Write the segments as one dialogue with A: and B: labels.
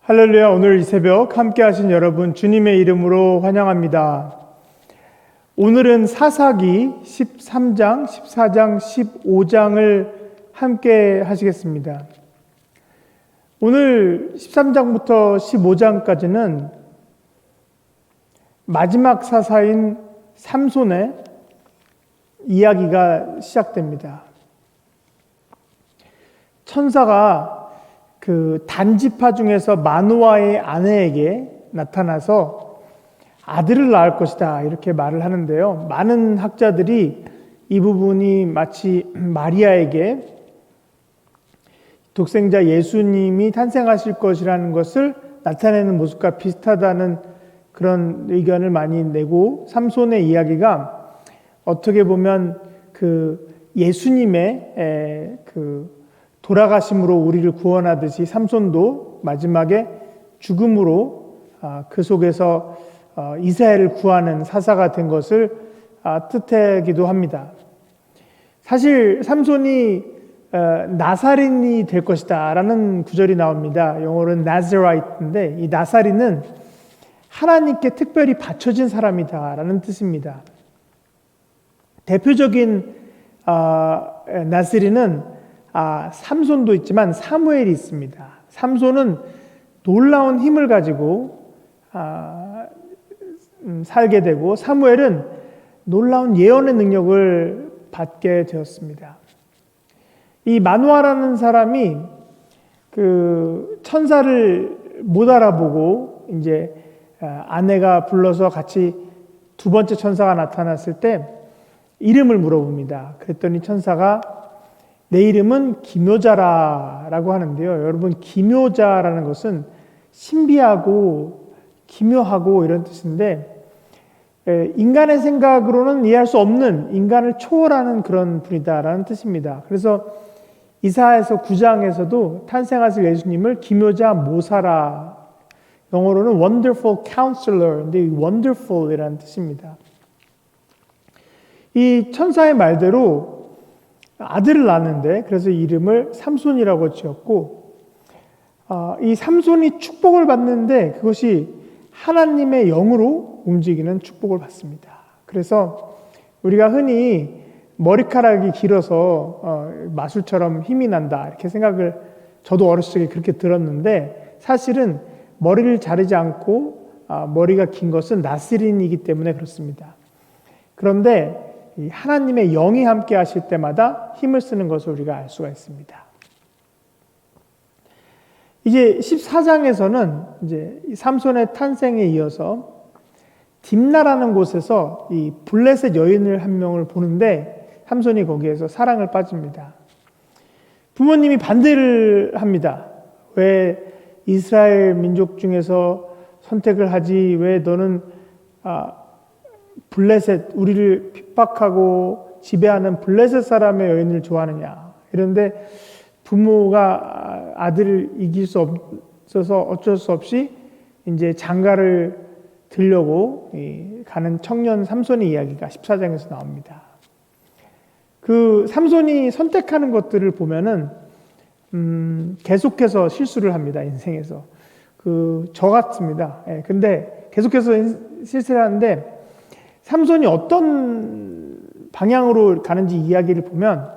A: 할렐루야. 오늘 이 새벽 함께 하신 여러분 주님의 이름으로 환영합니다. 오늘은 사사기 13장, 14장, 15장을 함께 하시겠습니다. 오늘 13장부터 15장까지는 마지막 사사인 삼손의 이야기가 시작됩니다. 천사가 그 단지파 중에서 마노아의 아내에게 나타나서 아들을 낳을 것이다 이렇게 말을 하는데요. 많은 학자들이 이 부분이 마치 마리아에게 독생자 예수님이 탄생하실 것이라는 것을 나타내는 모습과 비슷하다는 그런 의견을 많이 내고, 삼손의 이야기가 어떻게 보면 그 예수님의 그 돌아가심으로 우리를 구원하듯이 삼손도 마지막에 죽음으로 그 속에서 이스라엘을 구하는 사사가 된 것을 뜻하기도 합니다. 사실 삼손이 나사린이 될 것이다 라는 구절이 나옵니다. 영어로는 나자라이트인데, 이 나사린은 하나님께 특별히 바쳐진 사람이다 라는 뜻입니다. 대표적인 나사린은 삼손도 있지만 사무엘이 있습니다. 삼손은 놀라운 힘을 가지고 살게 되고, 사무엘은 놀라운 예언의 능력을 받게 되었습니다. 이 마노아라는 사람이 그 천사를 못 알아보고 이제 아내가 불러서 같이 두 번째 천사가 나타났을 때 이름을 물어봅니다. 그랬더니 천사가 내 이름은 기묘자라고 하는데요. 여러분, 기묘자라는 것은 신비하고 기묘하고 이런 뜻인데, 인간의 생각으로는 이해할 수 없는, 인간을 초월하는 그런 분이다라는 뜻입니다. 그래서 이사야서 9장에서도 탄생하실 예수님을 기묘자 모사라, 영어로는 wonderful counselor, 근데 wonderful이라는 뜻입니다. 이 천사의 말대로 아들을 낳았는데, 그래서 이름을 삼손이라고 지었고, 이 삼손이 축복을 받는데 그것이 하나님의 영으로 움직이는 축복을 받습니다. 그래서 우리가 흔히 머리카락이 길어서 마술처럼 힘이 난다 이렇게 생각을, 저도 어렸을 적에 그렇게 들었는데, 사실은 머리를 자르지 않고 머리가 긴 것은 나스린이기 때문에 그렇습니다. 그런데 하나님의 영이 함께 하실 때마다 힘을 쓰는 것을 우리가 알 수가 있습니다. 이제 14장에서는 이제 삼손의 탄생에 이어서 딥나라는 곳에서 이 블레셋 여인을 한 명을 보는데, 삼손이 거기에서 사랑을 빠집니다. 부모님이 반대를 합니다. 왜 이스라엘 민족 중에서 선택을 하지, 왜 너는 블레셋, 우리를 핍박하고 지배하는 블레셋 사람의 여인을 좋아하느냐. 이런데 부모가 아들을 이길 수 없어서 어쩔 수 없이 이제 장가를 들려고 가는 청년 삼손의 이야기가 14장에서 나옵니다. 그 삼손이 선택하는 것들을 보면은 계속해서 실수를 합니다. 인생에서 저 같습니다. 근데 계속해서 실수를 하는데, 삼손이 어떤 방향으로 가는지 이야기를 보면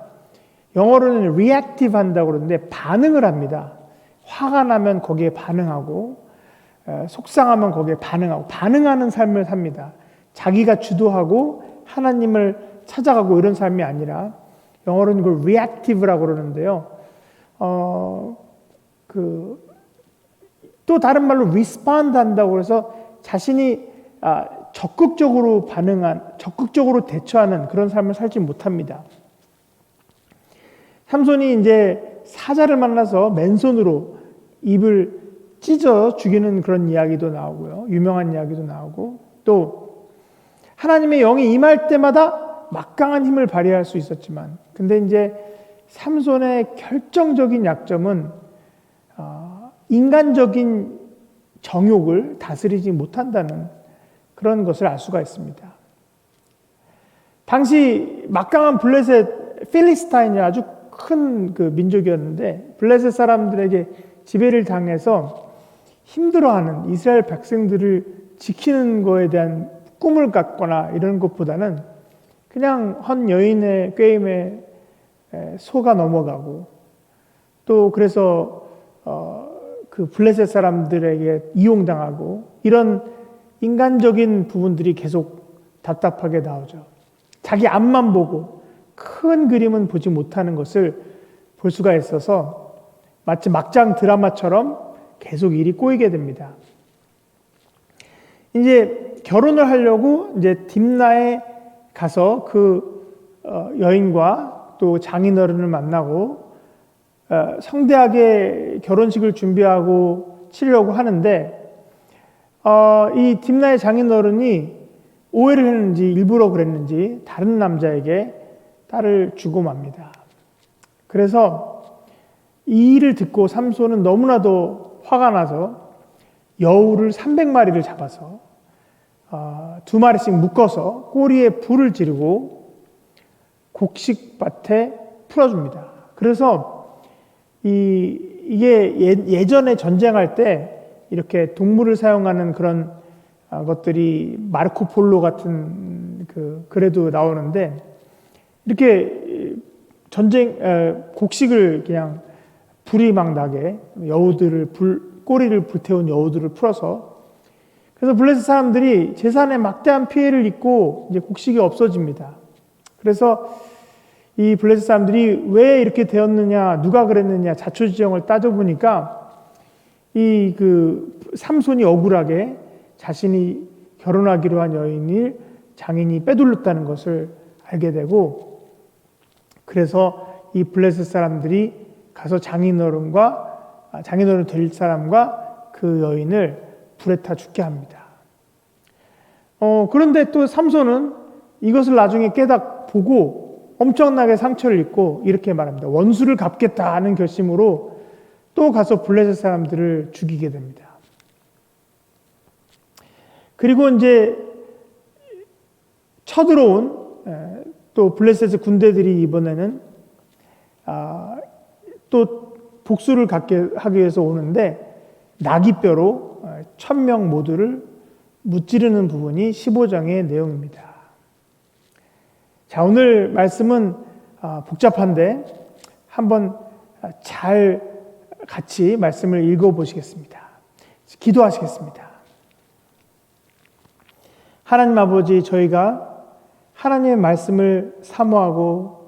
A: 영어로는 reactive 한다고 그러는데 반응을 합니다. 화가 나면 거기에 반응하고, 속상하면 거기에 반응하고, 반응하는 삶을 삽니다. 자기가 주도하고 하나님을 찾아가고 이런 삶이 아니라, 영어로는 그걸 reactive라고 그러는데요. 또 다른 말로 respond 한다고 해서 자신이 적극적으로 적극적으로 대처하는 그런 삶을 살지 못합니다. 삼손이 이제 사자를 만나서 맨손으로 입을 찢어 죽이는 그런 이야기도 나오고요. 유명한 이야기도 나오고, 또 하나님의 영이 임할 때마다 막강한 힘을 발휘할 수 있었지만, 근데 이제 삼손의 결정적인 약점은 인간적인 정욕을 다스리지 못한다는 그런 것을 알 수가 있습니다. 당시 막강한 블레셋 필리스타인이 아주 큰 그 민족이었는데, 블레셋 사람들에게 지배를 당해서 힘들어하는 이스라엘 백성들을 지키는 거에 대한 꿈을 갖거나 이런 것보다는 그냥 한 여인의 꾀임에 속아 넘어가고, 또 그래서 그 블레셋 사람들에게 이용당하고, 이런 인간적인 부분들이 계속 답답하게 나오죠. 자기 앞만 보고 큰 그림은 보지 못하는 것을 볼 수가 있어서 마치 막장 드라마처럼 계속 일이 꼬이게 됩니다. 이제 결혼을 하려고 이제 딥나에 가서 그 여인과 또 장인어른을 만나고 성대하게 결혼식을 준비하고 치려고 하는데, 이 딥나의 장인어른이 오해를 했는지 일부러 그랬는지 다른 남자에게 딸을 주고 맙니다. 그래서 이 일을 듣고 삼손은 너무나도 화가 나서 여우를 300마리를 잡아서 2마리씩 묶어서 꼬리에 불을 지르고 곡식밭에 풀어줍니다. 그래서 이게 예전에 전쟁할 때 이렇게 동물을 사용하는 그런 것들이 마르코 폴로 같은 그래도 나오는데, 이렇게 곡식을 그냥 불이 막 나게 꼬리를 불태운 여우들을 풀어서, 그래서 블레셋 사람들이 재산에 막대한 피해를 입고 이제 곡식이 없어집니다. 그래서 이 블레셋 사람들이 왜 이렇게 되었느냐, 누가 그랬느냐 자초지종을 따져보니까 이 삼손이 억울하게 자신이 결혼하기로 한 여인을 장인이 빼돌렸다는 것을 알게 되고, 그래서 이 블레셋 사람들이 가서 장인어른 될 사람과 그 여인을 불에 타 죽게 합니다. 그런데 또 삼손은 이것을 나중에 보고 엄청나게 상처를 입고 이렇게 말합니다. 원수를 갚겠다 하는 결심으로 또 가서 블레셋 사람들을 죽이게 됩니다. 그리고 이제 쳐들어온 또 블레셋 군대들이 이번에는 또 복수를 하기 위해서 오는데, 나귀뼈로 1000명 모두를 무찌르는 부분이 15장의 내용입니다. 자, 오늘 말씀은 복잡한데 한번 잘 같이 말씀을 읽어보시겠습니다. 기도하시겠습니다. 하나님 아버지, 저희가 하나님의 말씀을 사모하고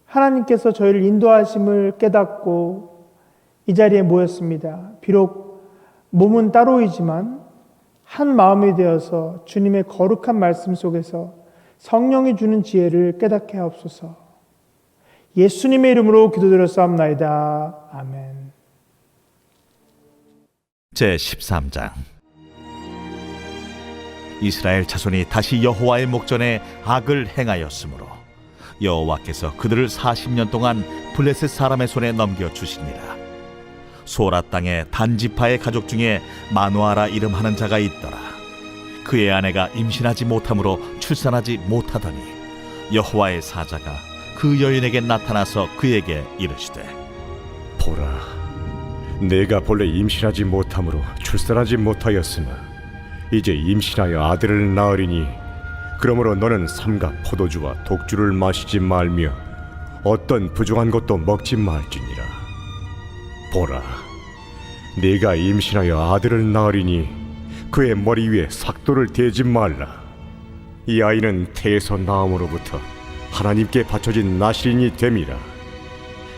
A: 하나님께서 저희를 인도하심을 깨닫고 이 자리에 모였습니다. 비록 몸은 따로이지만 한 마음이 되어서 주님의 거룩한 말씀 속에서 성령이 주는 지혜를 깨닫게 하옵소서. 예수님의 이름으로 기도드렸사옵나이다. 아멘.
B: 제13장. 이스라엘 자손이 다시 여호와의 목전에 악을 행하였으므로 여호와께서 그들을 40년 동안 블레셋 사람의 손에 넘겨주시니라. 소라 땅에 단지파의 가족 중에 마누아라 이름하는 자가 있더라. 그의 아내가 임신하지 못함으로 출산하지 못하더니 여호와의 사자가 그 여인에게 나타나서 그에게 이르시되,
C: 보라, 내가 본래 임신하지 못함으로 출산하지 못하였으나 이제 임신하여 아들을 낳으리니 그러므로 너는 삼가 포도주와 독주를 마시지 말며 어떤 부정한 것도 먹지 말지니라. 보라, 네가 임신하여 아들을 낳으리니 그의 머리 위에 삭도를 대지 말라. 이 아이는 태에서 나음으로부터 하나님께 바쳐진 나실인이 됨이라.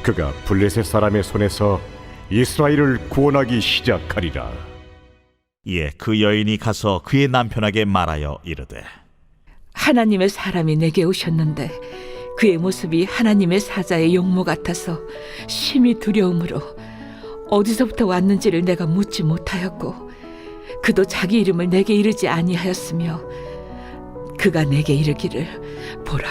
C: 그가 블레셋 사람의 손에서 이스라엘을 구원하기 시작하리라.
B: 이에 그 여인이 가서 그의 남편에게 말하여 이르되,
D: 하나님의 사람이 내게 오셨는데 그의 모습이 하나님의 사자의 용모 같아서 심히 두려움으로 어디서부터 왔는지를 내가 묻지 못하였고, 그도 자기 이름을 내게 이르지 아니하였으며, 그가 내게 이르기를, 보라,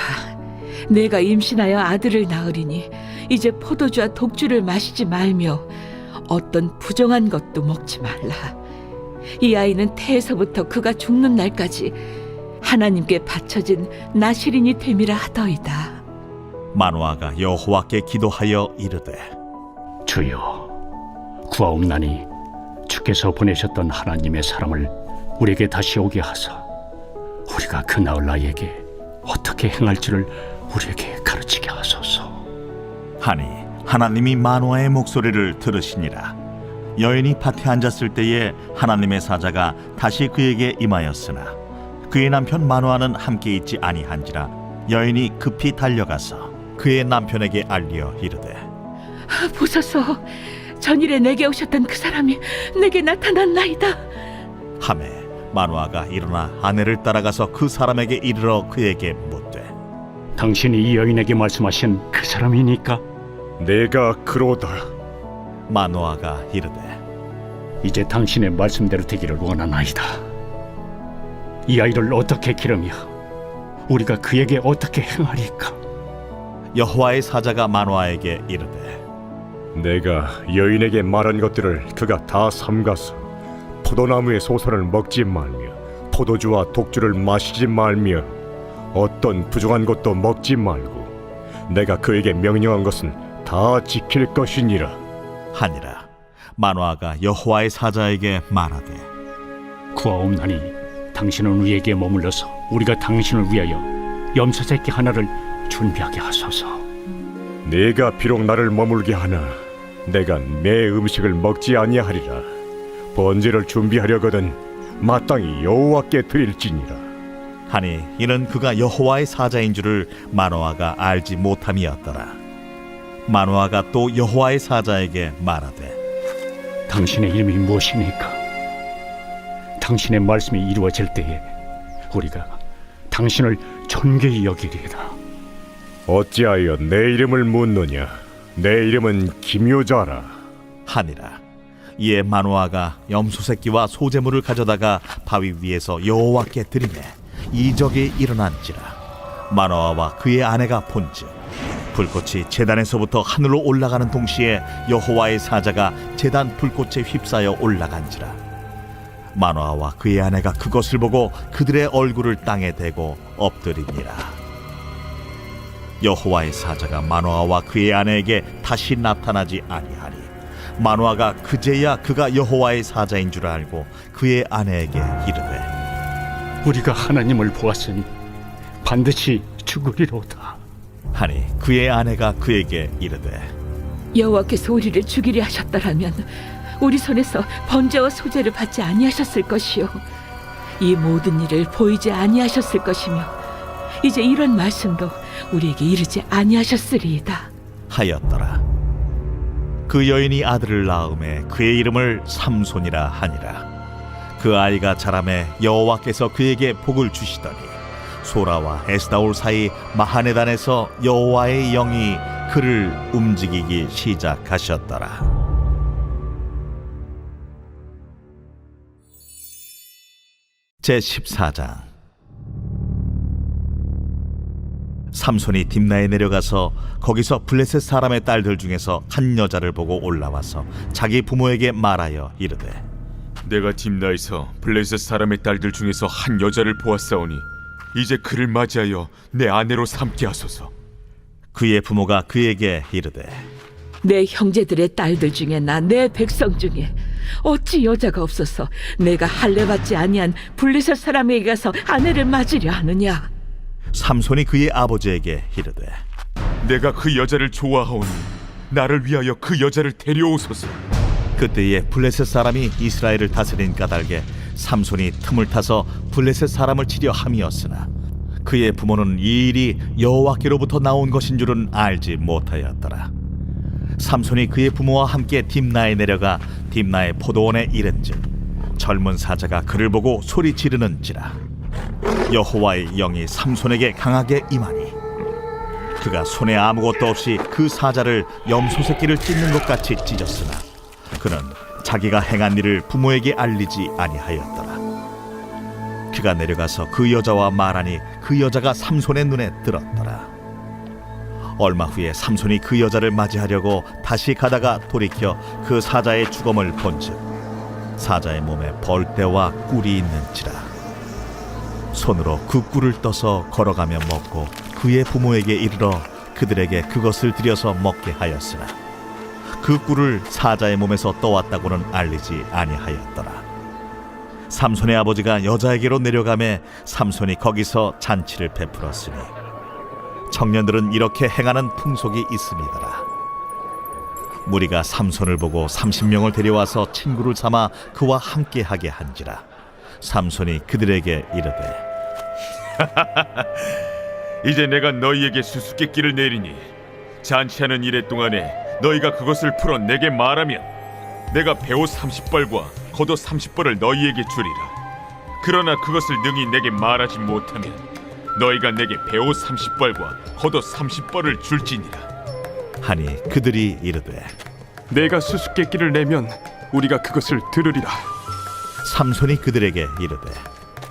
D: 내가 임신하여 아들을 낳으리니 이제 포도주와 독주를 마시지 말며 어떤 부정한 것도 먹지 말라. 이 아이는 태에서부터 그가 죽는 날까지 하나님께 바쳐진 나실인이 됨이라 하더이다.
B: 마누아가 여호와께 기도하여 이르되,
E: 주여, 구하옵나니 주께서 여호와께서 보내셨던 하나님의 사람을 우리에게 다시 오게 하사 우리가 그 나을 나에게 어떻게 행할지를 우리에게 가르치게 하소서.
B: 하니 하나님이 마노아의 목소리를 들으시니라. 여인이 밭에 앉았을 때에 하나님의 사자가 다시 그에게 임하였으나 그의 남편 마노아는 함께 있지 아니한지라 여인이 급히 달려가서 그의 남편에게 알리어 이르되
D: 보소서, 전일에 내게 오셨던 그 사람이 내게 나타났나이다.
B: 하매 마노아가 일어나 아내를 따라가서 그 사람에게 이르러 그에게 묻되
E: 당신이 이 여인에게 말씀하신 그 사람이니까?
C: 내가 그로다.
B: 마노아가 이르되
E: 이제 당신의 말씀대로 되기를 원하나이다. 이 아이를 어떻게 기르며 우리가 그에게 어떻게 행하리까?
B: 여호와의 사자가 마노아에게 이르되
C: 내가 여인에게 말한 것들을 그가 다 삼가서 포도나무의 소선을 먹지 말며 포도주와 독주를 마시지 말며 어떤 부정한 것도 먹지 말고 내가 그에게 명령한 것은 다 지킬 것이니라
B: 하니라. 마노아가 여호와의 사자에게 말하되
E: 구하옵나니 당신은 우리에게 머물러서 우리가 당신을 위하여 염소 새끼 하나를 준비하게 하소서.
C: 네가 비록 나를 머물게 하나 내가 내 음식을 먹지 아니하리라. 번제를 준비하려거든 마땅히 여호와께 드릴지니라.
B: 하니 이는 그가 여호와의 사자인 줄을 마노아가 알지 못함이었더라. 마노아가 또 여호와의 사자에게 말하되
E: 당신의 이름이 무엇이니까? 당신의 말씀이 이루어질 때에 우리가 당신을 존귀히 여기리이다.
C: 어찌하여 내 이름을 묻느냐? 내 이름은 기묘자라.
B: 하니라. 이에 마노아가 염소 새끼와 소제물을 가져다가 바위 위에서 여호와께 드리매 이적이 일어난지라. 마노아와 그의 아내가 본즉 불꽃이 제단에서부터 하늘로 올라가는 동시에 여호와의 사자가 제단 불꽃에 휩싸여 올라간지라. 마노아와 그의 아내가 그것을 보고 그들의 얼굴을 땅에 대고 엎드리니라. 여호와의 사자가 마노아와 그의 아내에게 다시 나타나지 아니하니 마노아가 그제야 그가 여호와의 사자인 줄 알고 그의 아내에게 이르되
E: 우리가 하나님을 보았으니 반드시 죽으리로다.
B: 하니 그의 아내가 그에게 이르되
D: 여호와께서 우리를 죽이려 하셨더라면 우리 손에서 번제와 소제를 받지 아니하셨을 것이요 이 모든 일을 보이지 아니하셨을 것이며 이제 이런 말씀도 우리에게 이르지 아니하셨으리이다
B: 하였더라. 그 여인이 아들을 낳음에 그의 이름을 삼손이라 하니라. 그 아이가 자라매 여호와께서 그에게 복을 주시더니 소라와 에스다올 사이 마하네단에서 여호와의 영이 그를 움직이기 시작하셨더라. 제14장. 삼손이 딥나에 내려가서 거기서 블레셋 사람의 딸들 중에서 한 여자를 보고 올라와서 자기 부모에게 말하여 이르되
F: 내가 딥나에서 블레셋 사람의 딸들 중에서 한 여자를 보았사오니 이제 그를 맞이하여 내 아내로 삼게 하소서.
B: 그의 부모가 그에게 이르되
D: 내 형제들의 딸들 중에나 내 백성 중에 어찌 여자가 없어서 내가 할례받지 아니한 블레셋 사람에게 가서 아내를 맞으려 하느냐.
B: 삼손이 그의 아버지에게 이르되
F: 내가 그 여자를 좋아하오니 나를 위하여 그 여자를 데려오소서.
B: 그때에 블레셋 사람이 이스라엘을 다스린 까닭에 삼손이 틈을 타서 블레셋 사람을 치려 함이었으나 그의 부모는 이 일이 여호와께로부터 나온 것인 줄은 알지 못하였더라. 삼손이 그의 부모와 함께 딥나에 내려가 딥나의 포도원에 이른즉 젊은 사자가 그를 보고 소리 지르는지라. 여호와의 영이 삼손에게 강하게 임하니 그가 손에 아무것도 없이 그 사자를 염소 새끼를 찢는 것 같이 찢었으나 그는 자기가 행한 일을 부모에게 알리지 아니하였더라. 그가 내려가서 그 여자와 말하니 그 여자가 삼손의 눈에 들었더라. 얼마 후에 삼손이 그 여자를 맞이하려고 다시 가다가 돌이켜 그 사자의 주검을 본즉 사자의 몸에 벌떼와 꿀이 있는지라. 손으로 그 꿀을 떠서 걸어가며 먹고 그의 부모에게 이르러 그들에게 그것을 들여서 먹게 하였으나 그 꿀을 사자의 몸에서 떠왔다고는 알리지 아니하였더라. 삼손의 아버지가 여자에게로 내려가매 삼손이 거기서 잔치를 베풀었으니 청년들은 이렇게 행하는 풍속이 있음이더라. 무리가 삼손을 보고 30명을 데려와서 친구를 삼아 그와 함께하게 한지라. 삼손이 그들에게 이르되
F: 이제 내가 너희에게 수수께끼를 내리니 잔치하는 이래 동안에 너희가 그것을 풀어 내게 말하면 내가 배옷 30벌과 겉옷 30벌을 너희에게 주리라. 그러나 그것을 능히 내게 말하지 못하면 너희가 내게 배옷 30벌과 겉옷 30벌을 줄지니라.
B: 하니 그들이 이르되
G: 내가 수수께끼를 내면 우리가 그것을 들으리라.
B: 삼손이 그들에게 이르되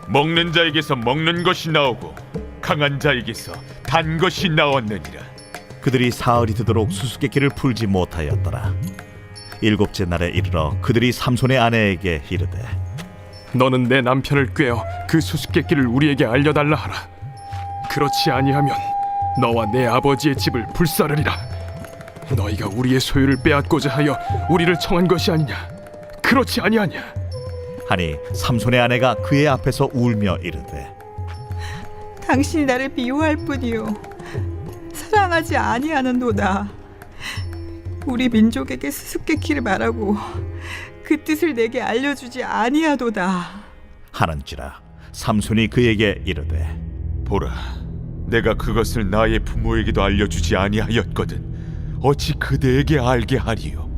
F: 먹는 자에게서 먹는 것이 나오고 강한 자에게서 단 것이 나왔느니라.
B: 그들이 사흘이 되도록 수수께끼를 풀지 못하였더라. 일곱째 날에 이르러 그들이 삼손의 아내에게 이르되
G: 너는 내 남편을 꾀어 그 수수께끼를 우리에게 알려달라 하라. 그렇지 아니하면 너와 내 아버지의 집을 불사르리라. 너희가 우리의 소유를 빼앗고자 하여 우리를 청한 것이 아니냐? 그렇지 아니하냐?
B: 하니 삼손의 아내가 그의 앞에서 울며 이르되
H: 당신이 나를 미워할 뿐이요 사랑하지 아니하는도다. 우리 민족에게 수수께끼를 말하고 그 뜻을 내게 알려주지 아니하도다.
B: 하는지라. 삼손이 그에게 이르되
F: 보라, 내가 그것을 나의 부모에게도 알려주지 아니하였거든 어찌 그대에게 알게 하리요?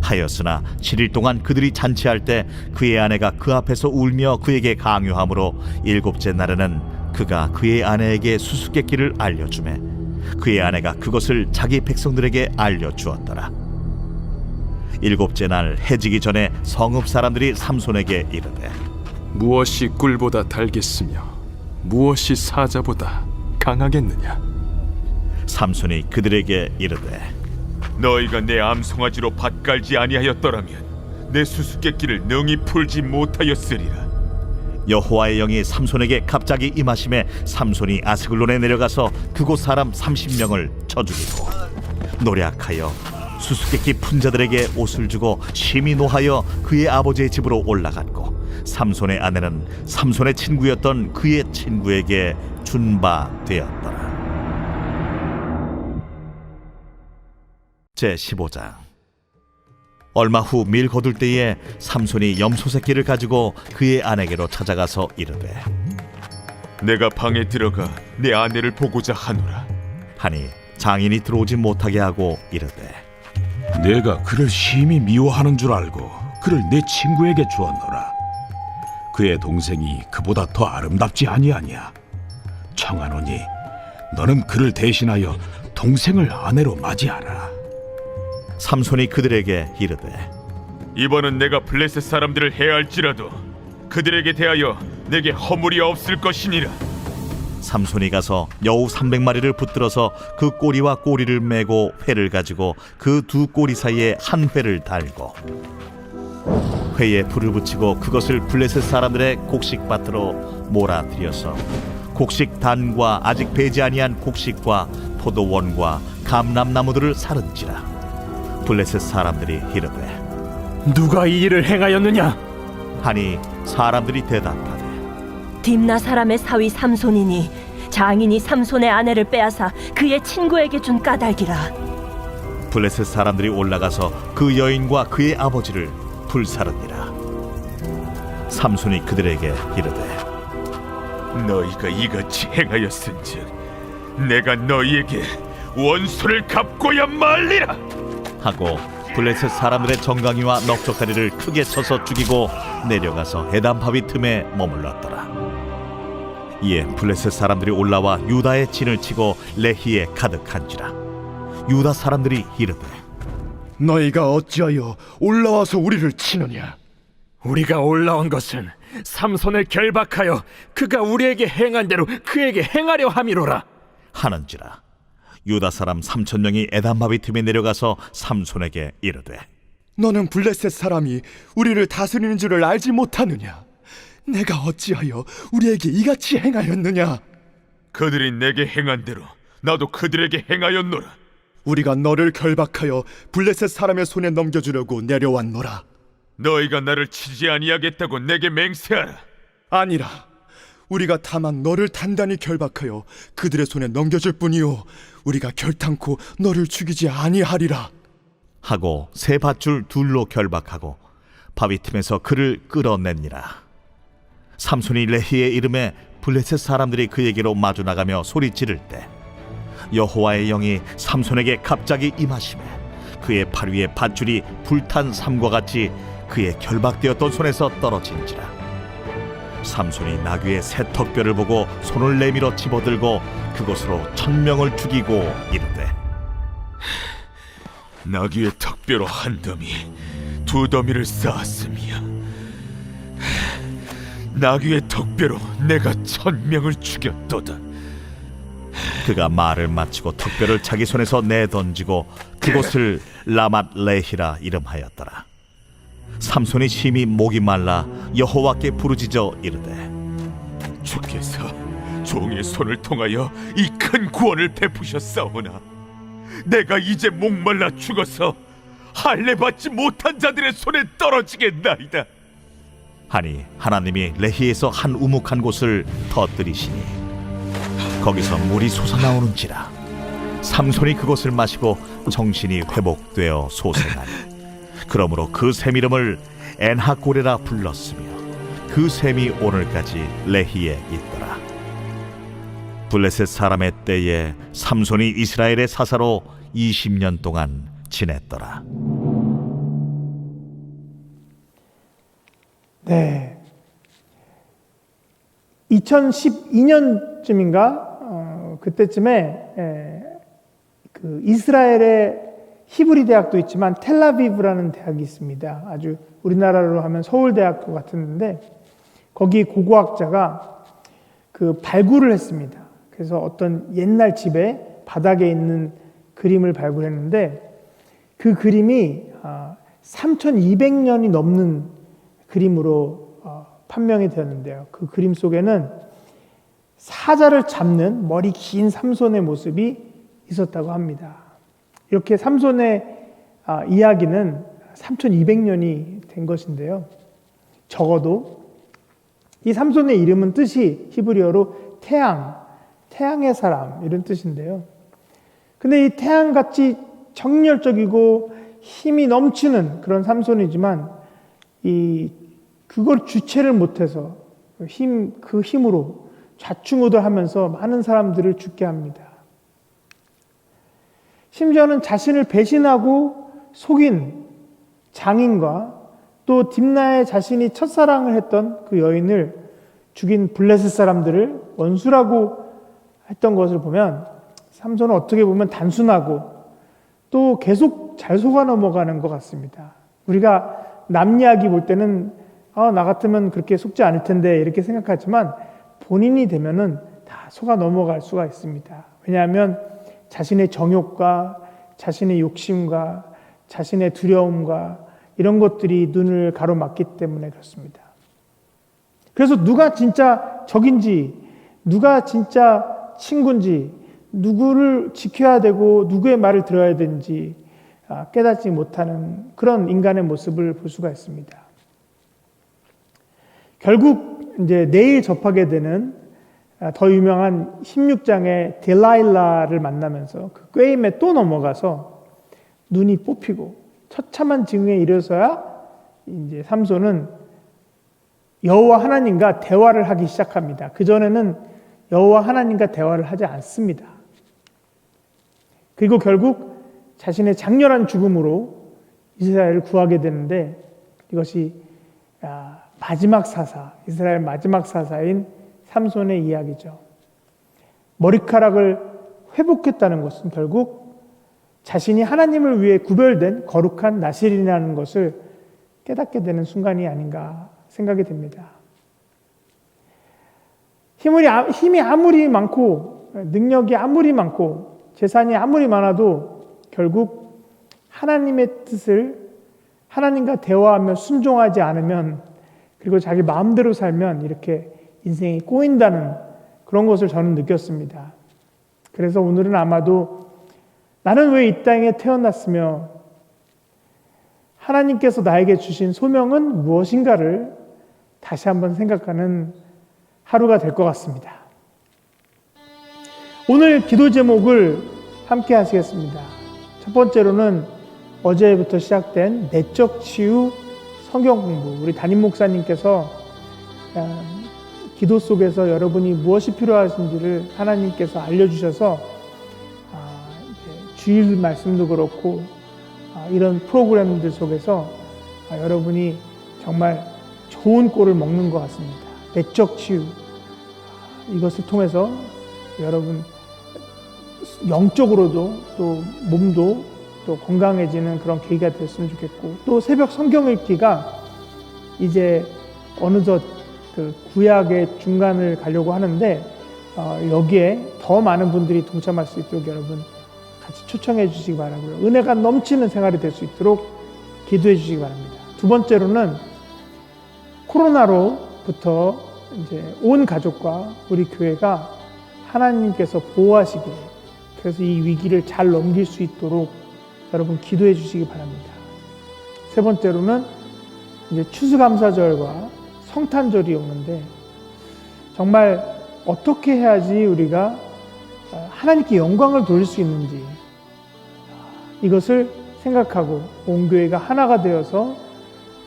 B: 하였으나 7일 동안 그들이 잔치할 때 그의 아내가 그 앞에서 울며 그에게 강요하므로 일곱째 날에는 그가 그의 아내에게 수수께끼를 알려주매 그의 아내가 그것을 자기 백성들에게 알려주었더라. 일곱째 날 해지기 전에 성읍 사람들이 삼손에게 이르되
G: 무엇이 꿀보다 달겠으며 무엇이 사자보다 강하겠느냐?
B: 삼손이 그들에게 이르되
F: 너희가 내 암송아지로 밭 갈지 아니하였더라면 내 수수께끼를 능히 풀지 못하였으리라.
B: 여호와의 영이 삼손에게 갑자기 임하심에 삼손이 아스글론에 내려가서 그곳 사람 30명을 쳐 죽이고 노략하여 수수께끼 푼 자들에게 옷을 주고 심히 노하여 그의 아버지의 집으로 올라갔고 삼손의 아내는 삼손의 친구였던 그의 친구에게 준 바 되었더라. 제15장. 얼마 후 밀 거둘 때에 삼손이 염소 새끼를 가지고 그의 아내에게로 찾아가서 이르되
F: 내가 방에 들어가 내 아내를 보고자 하노라.
B: 하니 장인이 들어오지 못하게 하고 이르되
I: 내가 그를 심히 미워하는 줄 알고 그를 내 친구에게 주었노라. 그의 동생이 그보다 더 아름답지 아니하냐? 청하노니 너는 그를 대신하여 동생을 아내로 맞이하라.
B: 삼손이 그들에게 이르되
F: 이번은 내가 블레셋 사람들을 해할지라도 그들에게 대하여 내게 허물이 없을 것이니라.
B: 삼손이 가서 여우 300마리를 붙들어서 그 꼬리와 꼬리를 메고 회를 가지고 그 두 꼬리 사이에 한 회를 달고 회에 불을 붙이고 그것을 블레셋 사람들의 곡식밭으로 몰아들여서 곡식 단과 아직 배지 아니한 곡식과 포도원과 감람나무들을 사른지라. 블레셋 사람들이 이르되
G: 누가 이 일을 행하였느냐?
B: 하니 사람들이 대답하되
J: 딥나 사람의 사위 삼손이니 장인이 삼손의 아내를 빼앗아 그의 친구에게 준 까닭이라.
B: 블레셋 사람들이 올라가서 그 여인과 그의 아버지를 불사르니라. 삼손이 그들에게 이르되
F: 너희가 이같이 행하였은즉 내가 너희에게 원수를 갚고야 말리라.
B: 하고 블레셋 사람들의 정강이와 넉적다리를 크게 쳐서 죽이고 내려가서 에담바위 틈에 머물렀더라. 이에 블레셋 사람들이 올라와 유다의 진을 치고 레히에 가득한지라. 유다 사람들이 이르되
C: 너희가 어찌하여 올라와서 우리를 치느냐?
G: 우리가 올라온 것은 삼손을 결박하여 그가 우리에게 행한 대로 그에게 행하려 함이로라.
B: 하는지라. 유다 사람 3,000명이 에담바위 틈에 내려가서 삼손에게 이르되
K: 너는 블레셋 사람이 우리를 다스리는 줄을 알지 못하느냐? 내가 어찌하여 우리에게 이같이 행하였느냐?
F: 그들이 내게 행한 대로 나도 그들에게 행하였노라.
K: 우리가 너를 결박하여 블레셋 사람의 손에 넘겨주려고 내려왔노라.
F: 너희가 나를 치지 아니하겠다고 내게 맹세하라.
K: 아니라 우리가 다만 너를 단단히 결박하여 그들의 손에 넘겨줄 뿐이요 우리가 결탄코 너를 죽이지 아니하리라.
B: 하고 세 밧줄 둘로 결박하고 바위 틈에서 그를 끌어내니라. 삼손이 레히의 이름에 블레셋 사람들이 그에게로 마주 나가며 소리 지를 때 여호와의 영이 삼손에게 갑자기 임하시매 그의 팔 위에 밧줄이 불탄 삼과 같이 그의 결박되었던 손에서 떨어진지라. 삼손이 나귀의 새 턱뼈를 보고 손을 내밀어 집어들고 그것으로 1000명을 죽이고 이르되
F: 나귀의 턱뼈로 한 더미, 두 더미를 쌓았으며 나귀의 턱뼈로 내가 1000명을 죽였도다.
B: 그가 말을 마치고 턱뼈를 자기 손에서 내던지고 그곳을 라맛 레히라 이름하였더라. 삼손이 심히 목이 말라 여호와께 부르짖어 이르되
F: 주께서 종의 손을 통하여 이 큰 구원을 베푸셨사오나 내가 이제 목말라 죽어서 할례 받지 못한 자들의 손에 떨어지겠나이다.
B: 하니 하나님이 레히에서 한 우묵한 곳을 터뜨리시니 거기서 물이 솟아나오는지라. 삼손이 그것을 마시고 정신이 회복되어 소생하니 그러므로 그 샘 이름을 엔하고레라 불렀으며 그 샘이 오늘까지 레히에 있더라. 블레셋 사람의 때에 삼손이 이스라엘의 사사로 20년 동안 지냈더라.
A: 네. 2012년쯤인가 그때쯤에 그 이스라엘의 히브리 대학도 있지만 텔아비브라는 대학이 있습니다. 아주 우리나라로 하면 서울대학교 같은데 거기 고고학자가 그 발굴을 했습니다. 그래서 어떤 옛날 집에 바닥에 있는 그림을 발굴했는데 그 그림이 3200년이 넘는 그림으로 판명이 되었는데요. 그 그림 속에는 사자를 잡는 머리 긴 삼손의 모습이 있었다고 합니다. 이렇게 삼손의 이야기는 3200년이 된 것인데요. 적어도 이 삼손의 이름은 뜻이 히브리어로 태양의 사람 이런 뜻인데요. 근데 이 태양같이 정열적이고 힘이 넘치는 그런 삼손이지만 그걸 주체를 못해서 그 힘으로 좌충우돌하면서 많은 사람들을 죽게 합니다. 심지어는 자신을 배신하고 속인 장인과 또 딥나에 자신이 첫사랑을 했던 그 여인을 죽인 블레셋 사람들을 원수라고 했던 것을 보면 삼손은 어떻게 보면 단순하고 또 계속 잘 속아 넘어가는 것 같습니다. 우리가 남 이야기 볼 때는 나 같으면 그렇게 속지 않을 텐데 이렇게 생각하지만 본인이 되면은 다 속아 넘어갈 수가 있습니다. 왜냐하면 자신의 정욕과 자신의 욕심과 자신의 두려움과 이런 것들이 눈을 가로막기 때문에 그렇습니다. 그래서 누가 진짜 적인지, 누가 진짜 친구인지, 누구를 지켜야 되고 누구의 말을 들어야 되는지 깨닫지 못하는 그런 인간의 모습을 볼 수가 있습니다. 결국 이제 내일 접하게 되는 더 유명한 16장의 델라일라를 만나면서 그 꾀임에 또 넘어가서 눈이 뽑히고 처참한 징후에 이르러서야 이제 삼손은 여호와 하나님과 대화를 하기 시작합니다. 그전에는 여호와 하나님과 대화를 하지 않습니다. 그리고 결국 자신의 장렬한 죽음으로 이스라엘을 구하게 되는데 이것이 마지막 사사, 이스라엘 마지막 사사인 삼손의 이야기죠. 머리카락을 회복했다는 것은 결국 자신이 하나님을 위해 구별된 거룩한 나실이라는 것을 깨닫게 되는 순간이 아닌가 생각이 됩니다. 힘이 아무리 많고 능력이 아무리 많고 재산이 아무리 많아도 결국 하나님의 뜻을 하나님과 대화하며 순종하지 않으면 그리고 자기 마음대로 살면 이렇게 인생이 꼬인다는 그런 것을 저는 느꼈습니다. 그래서 오늘은 아마도 나는 왜 이 땅에 태어났으며 하나님께서 나에게 주신 소명은 무엇인가를 다시 한번 생각하는 하루가 될 것 같습니다. 오늘 기도 제목을 함께 하시겠습니다. 첫 번째로는 어제부터 시작된 내적 치유 성경 공부, 우리 담임 목사님께서 기도 속에서 여러분이 무엇이 필요하신지를 하나님께서 알려주셔서 주일 말씀도 그렇고 이런 프로그램들 속에서 여러분이 정말 좋은 꼴을 먹는 것 같습니다. 내적 치유, 이것을 통해서 여러분 영적으로도 또 몸도 또 건강해지는 그런 계기가 됐으면 좋겠고, 또 새벽 성경 읽기가 이제 어느덧 그 구약의 중간을 가려고 하는데 여기에 더 많은 분들이 동참할 수 있도록 여러분 같이 초청해 주시기 바라고요. 은혜가 넘치는 생활이 될 수 있도록 기도해 주시기 바랍니다. 두 번째로는 코로나로부터 이제 온 가족과 우리 교회가 하나님께서 보호하시기에, 그래서 이 위기를 잘 넘길 수 있도록 여러분 기도해 주시기 바랍니다. 세 번째로는 이제 추수감사절과 성탄절이 오는데 정말 어떻게 해야지 우리가 하나님께 영광을 돌릴 수 있는지 이것을 생각하고 온 교회가 하나가 되어서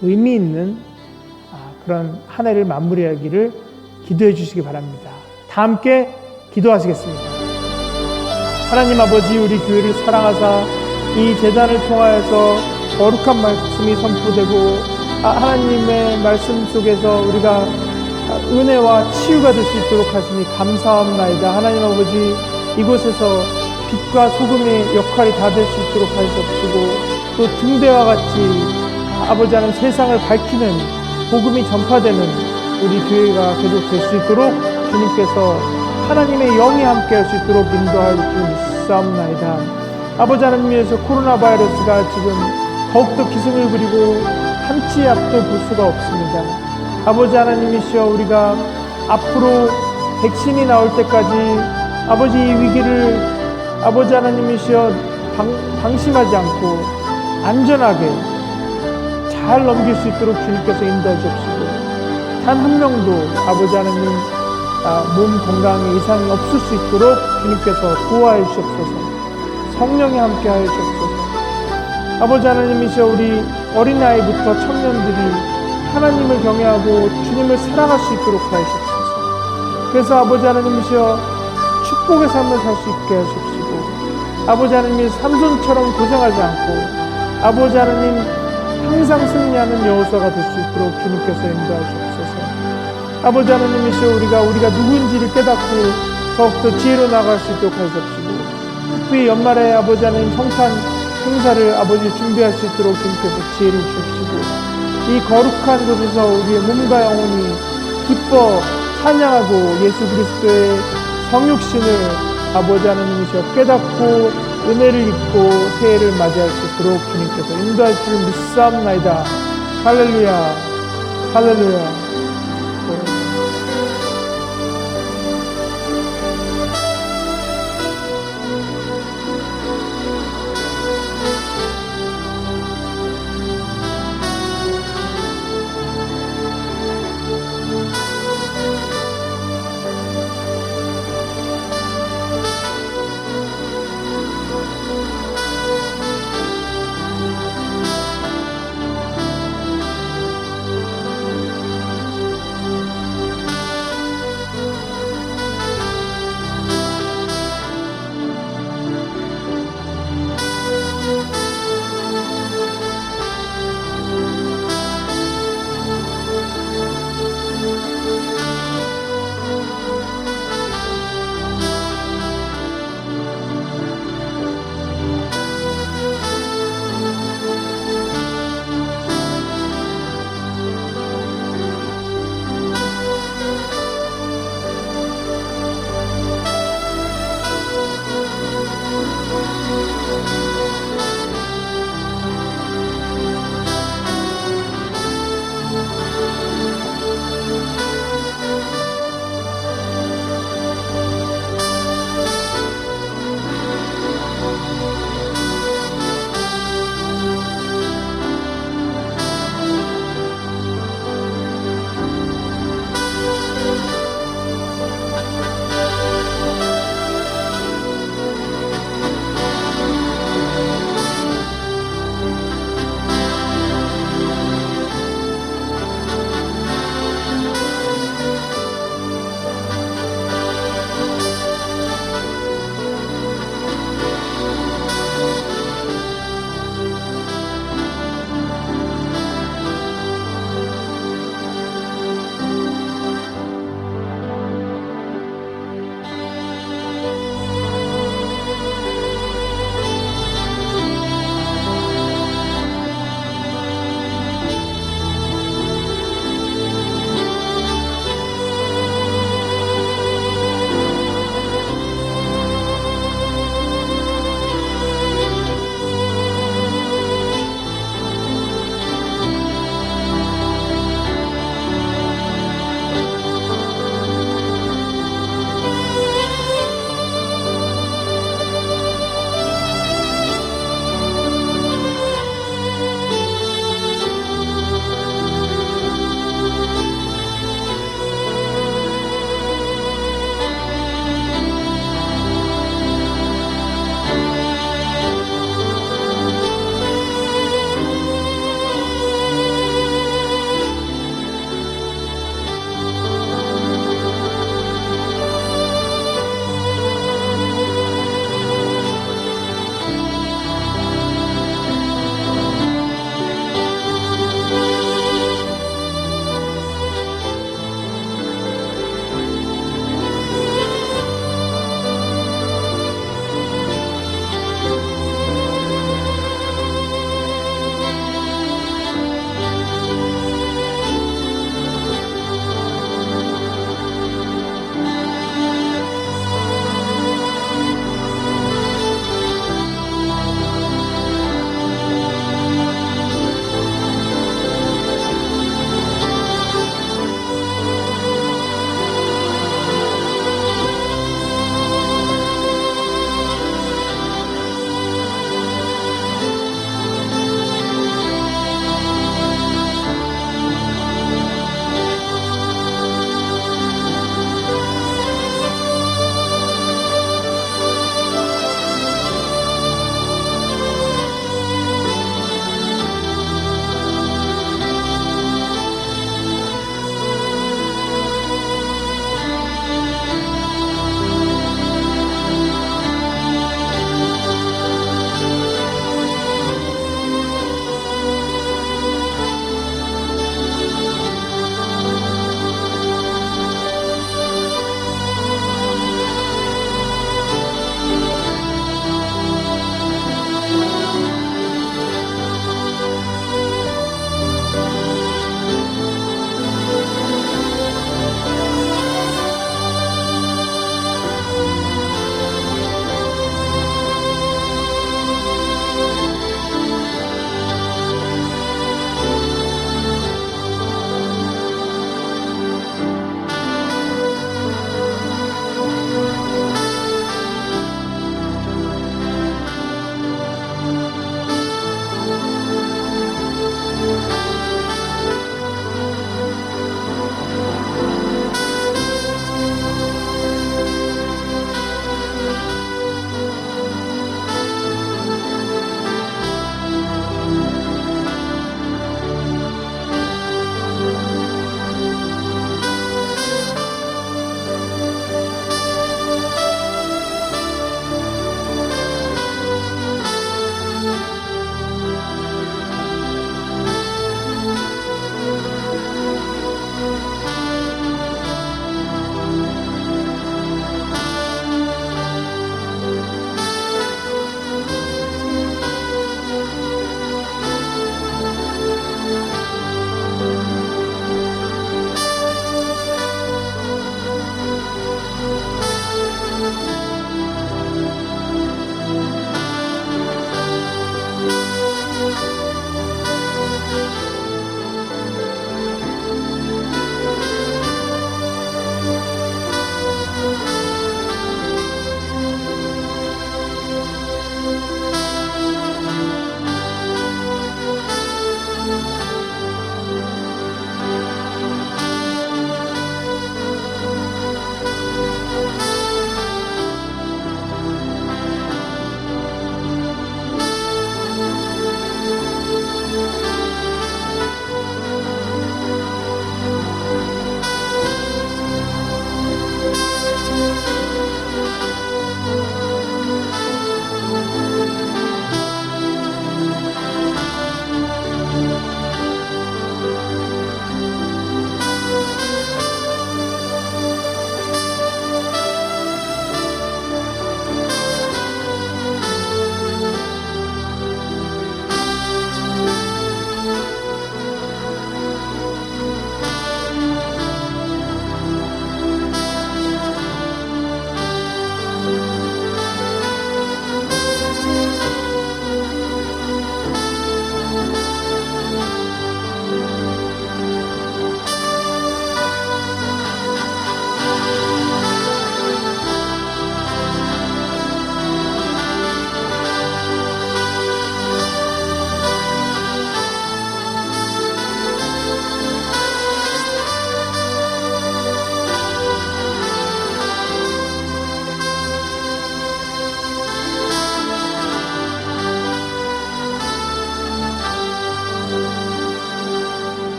A: 의미 있는 그런 한 해를 마무리하기를 기도해 주시기 바랍니다. 다 함께 기도하시겠습니다. 하나님 아버지, 우리 교회를 사랑하사 이 제단을 통하여서 거룩한 말씀이 선포되고 하나님의 말씀 속에서 우리가 은혜와 치유가 될 수 있도록 하시니 감사합나이다. 하나님 아버지, 이곳에서 빛과 소금의 역할이 다 될 수 있도록 하시옵시고, 또 등대와 같이 아버지 하나님 세상을 밝히는 복음이 전파되는 우리 교회가 계속 될 수 있도록 주님께서 하나님의 영이 함께 할 수 있도록 인도하여 주옵사옵나이다. 아버지 하나님께서 코로나 바이러스가 지금 더욱더 기승을 부리고 한치 앞도 볼 수가 없습니다. 아버지 하나님이시여, 우리가 앞으로 백신이 나올 때까지 아버지 이 위기를 아버지 하나님이시여 방심하지 않고 안전하게 잘 넘길 수 있도록 주님께서 인도해 주옵시고, 단 한 명도 아버지 하나님 몸 건강에 이상이 없을 수 있도록 주님께서 보호하여 주옵소서. 성령이 함께 하여 주옵소서. 아버지 하나님이시여, 우리 어린아이부터 청년들이 하나님을 경외하고 주님을 사랑할 수 있도록 하여 주옵소서. 그래서 아버지 하나님이시여, 축복의 삶을 살 수 있게 하십시오. 아버지 하나님이 삼손처럼 고생하지 않고 아버지 하나님 항상 승리하는 여호수아가 될 수 있도록 주님께서 인도하여 주옵소서. 아버지 하나님이시여, 우리가 누구인지를 깨닫고 더욱더 지혜로 나갈 수 있도록 하시옵시고, 특히 연말에 아버지 하나님 성탄 행사를 아버지 준비할 수 있도록 주님께서 지혜를 주옵시고, 이 거룩한 곳에서 우리의 몸과 영혼이 기뻐 찬양하고 예수 그리스도의 성육신을 아버지 하나님이시여 깨닫고 은혜를 입고 새해를 맞이할 수 있도록 주님께서 인도할 줄 믿사옵나이다. 할렐루야, 할렐루야.